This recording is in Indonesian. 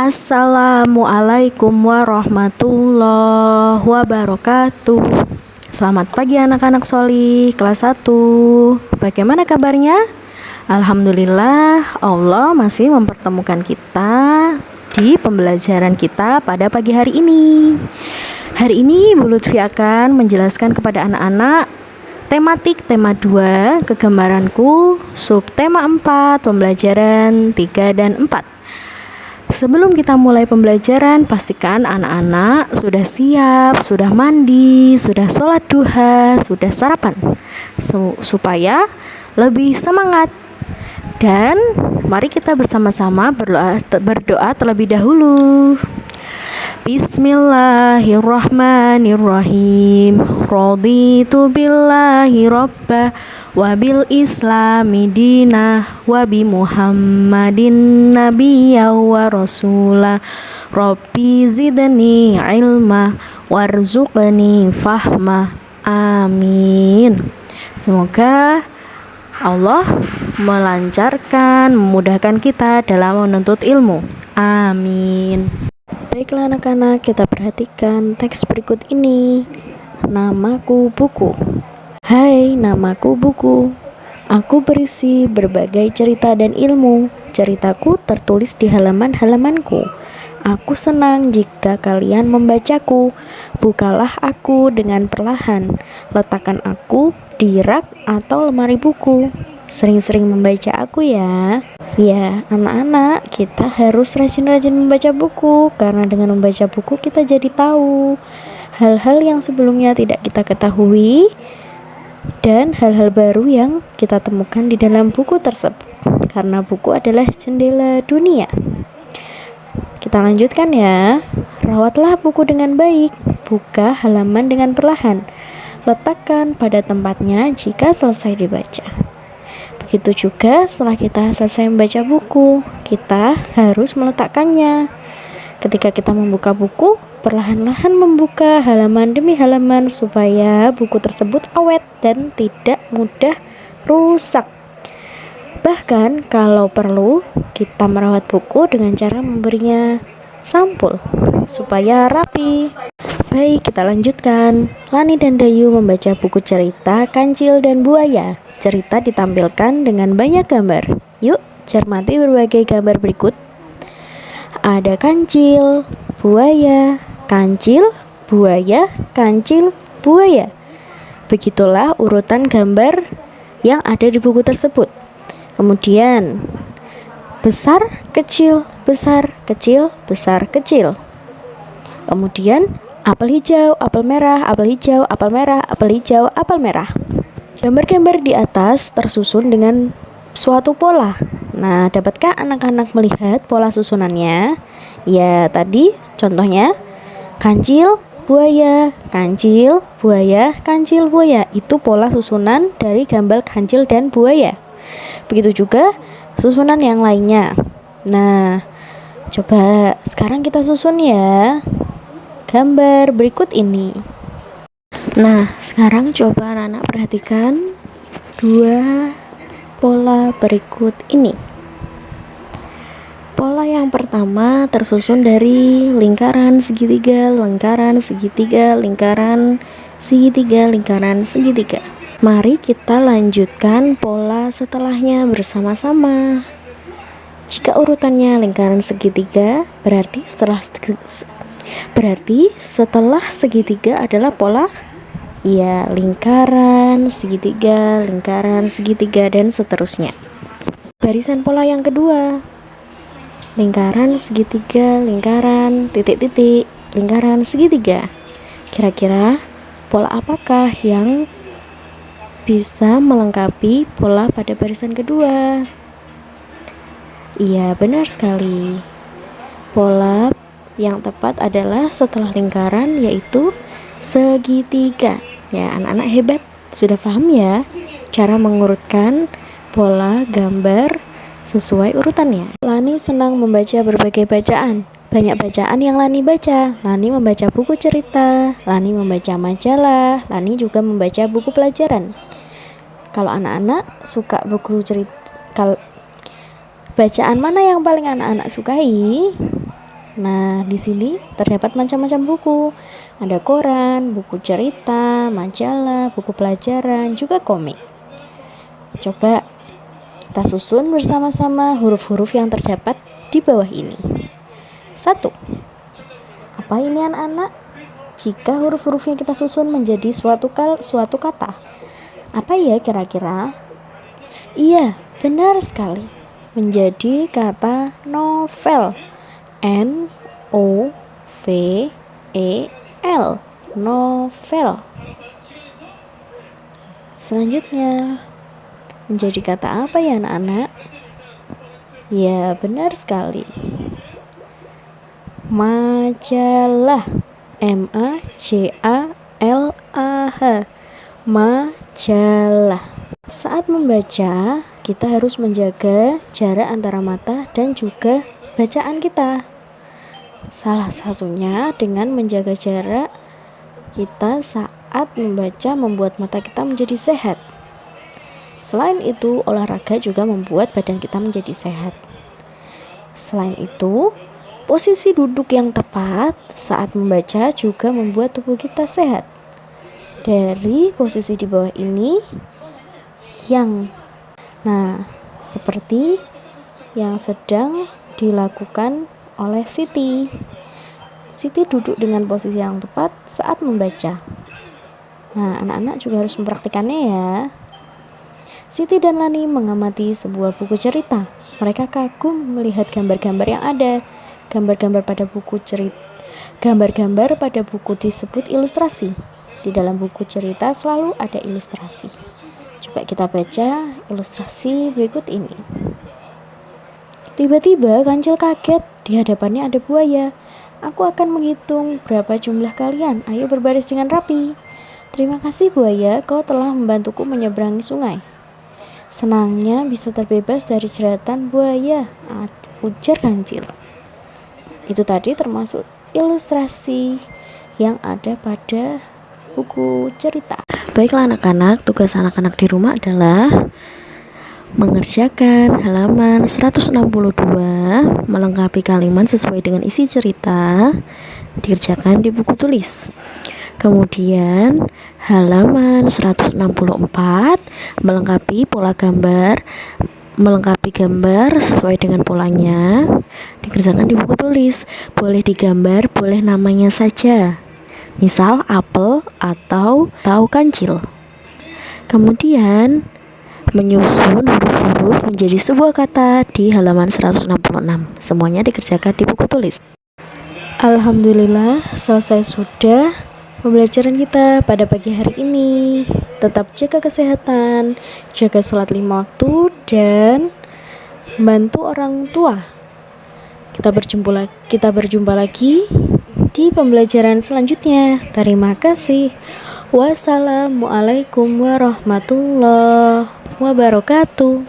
Assalamualaikum warahmatullahi wabarakatuh. Selamat pagi anak-anak Sholih kelas 1. Bagaimana kabarnya? Alhamdulillah, Allah masih mempertemukan kita di pembelajaran kita pada pagi hari ini. Hari ini Bu Lutfi akan menjelaskan kepada anak-anak tematik tema 2, kegambaranku, subtema 4, pembelajaran 3 dan 4. Sebelum kita mulai pembelajaran, pastikan anak-anak sudah siap, sudah mandi, sudah sholat duha, sudah sarapan, supaya lebih semangat. Dan mari kita bersama-sama berdoa terlebih dahulu. Bismillahirrahmanirrahim. Raditu billahi rabba wa bil islami dinah wa bi muhammadin nabiyya wa rasula. Rabbi zidni ilma warzuqni fahma. Amin. Semoga Allah melancarkan, memudahkan kita dalam menuntut ilmu. Amin. Baiklah anak-anak, kita perhatikan teks berikut ini. Namaku buku. Hai, namaku buku. Aku berisi berbagai cerita dan ilmu. Ceritaku tertulis di halaman-halamanku. Aku senang jika kalian membacaku. Bukalah aku dengan perlahan. Letakkan aku di rak atau lemari buku. Sering-sering membaca aku ya. Ya, anak-anak, kita harus rajin-rajin membaca buku, karena dengan membaca buku kita jadi tahu hal-hal yang sebelumnya tidak kita ketahui dan hal-hal baru yang kita temukan di dalam buku tersebut, karena buku adalah jendela dunia. Kita lanjutkan ya. Rawatlah buku dengan baik, buka halaman dengan perlahan, letakkan pada tempatnya jika selesai dibaca. Begitu juga setelah kita selesai membaca buku, kita harus meletakkannya. Ketika kita membuka buku, perlahan-lahan membuka halaman demi halaman supaya buku tersebut awet dan tidak mudah rusak. Bahkan kalau perlu, kita merawat buku dengan cara memberinya sampul supaya rapi. Baik, kita lanjutkan. Lani dan Dayu membaca buku cerita Kancil dan Buaya. Cerita ditampilkan dengan banyak gambar. Yuk, cermati berbagai gambar berikut. Ada kancil, buaya, kancil, buaya, kancil, buaya. Begitulah urutan gambar yang ada di buku tersebut. Kemudian, besar, kecil, besar, kecil, besar, kecil. Kemudian, apel hijau, apel merah, apel hijau, apel merah, apel hijau, apel merah. Gambar-gambar di atas tersusun dengan suatu pola. Nah, dapatkah anak-anak melihat pola susunannya? Ya, tadi contohnya kancil, buaya, kancil, buaya, kancil, buaya. Itu pola susunan dari gambar kancil dan buaya. Begitu juga susunan yang lainnya. Nah, coba sekarang kita susun ya gambar berikut ini. Nah, sekarang coba anak-anak perhatikan dua pola berikut ini. Pola yang pertama tersusun dari lingkaran segitiga, lingkaran segitiga, lingkaran segitiga, lingkaran segitiga. Mari kita lanjutkan pola setelahnya bersama-sama. Jika urutannya lingkaran segitiga, berarti setelah segitiga adalah pola ya lingkaran segitiga, dan seterusnya. Barisan pola yang kedua, lingkaran segitiga, lingkaran titik-titik, lingkaran segitiga. Kira-kira pola apakah yang bisa melengkapi pola pada barisan kedua? Iya, benar sekali. Pola yang tepat adalah setelah lingkaran, yaitu segitiga. Ya, anak-anak hebat, sudah paham ya cara mengurutkan pola gambar sesuai urutannya. Lani senang membaca berbagai bacaan. Banyak bacaan yang Lani baca. Lani membaca buku cerita, Lani membaca majalah, Lani juga membaca buku pelajaran. Kalau anak-anak suka buku cerita, bacaan mana yang paling anak-anak sukai? Nah, di sini terdapat macam-macam buku. Ada koran, buku cerita, majalah, buku pelajaran, juga komik. Coba kita susun bersama-sama huruf-huruf yang terdapat di bawah ini. 1. Apa ini anak-anak? Jika huruf-huruf yang kita susun menjadi suatu kata, apa ya kira-kira? Iya, benar sekali. Menjadi kata novel. N-O-V-E-L. Novel. Selanjutnya, menjadi kata apa ya anak-anak? Ya, benar sekali. Majalah. M-A-J-A-L-A-H. Majalah. Saat membaca, kita harus menjaga jarak antara mata dan juga bacaan kita. Salah satunya dengan menjaga jarak kita saat membaca membuat mata kita menjadi sehat. Selain itu, olahraga juga membuat badan kita menjadi sehat. Selain itu, posisi duduk yang tepat saat membaca juga membuat tubuh kita sehat. Dari posisi di bawah ini, seperti yang sedang dilakukan oleh Siti. Siti duduk dengan posisi yang tepat saat membaca. Nah, anak-anak juga harus mempraktikannya ya. Siti dan Lani mengamati sebuah buku cerita. Mereka kagum melihat gambar-gambar yang ada. Gambar-gambar pada buku disebut ilustrasi. Di dalam buku cerita selalu ada ilustrasi. Coba kita baca ilustrasi berikut ini. Tiba-tiba Kancil kaget, di hadapannya ada buaya. Aku akan menghitung berapa jumlah kalian, ayo berbaris dengan rapi. Terima kasih buaya, kau telah membantuku menyeberangi sungai. Senangnya bisa terbebas dari jeratan buaya, ujar Kancil. Itu tadi termasuk ilustrasi yang ada pada buku cerita. Baiklah anak-anak, tugas anak-anak di rumah adalah mengerjakan halaman 162, melengkapi kalimat sesuai dengan isi cerita, dikerjakan di buku tulis. Kemudian halaman 164, melengkapi gambar sesuai dengan polanya, dikerjakan di buku tulis. Boleh digambar, boleh namanya saja. Misal apel atau tahu kancil. Kemudian menyusun huruf-huruf menjadi sebuah kata di halaman 166. Semuanya dikerjakan di buku tulis. Alhamdulillah, selesai sudah pembelajaran kita pada pagi hari ini. Tetap jaga kesehatan, jaga sholat 5 waktu, dan bantu orang tua. Kita berjumpa lagi di pembelajaran selanjutnya. Terima kasih. Wassalamualaikum warahmatullahi wabarakatuh.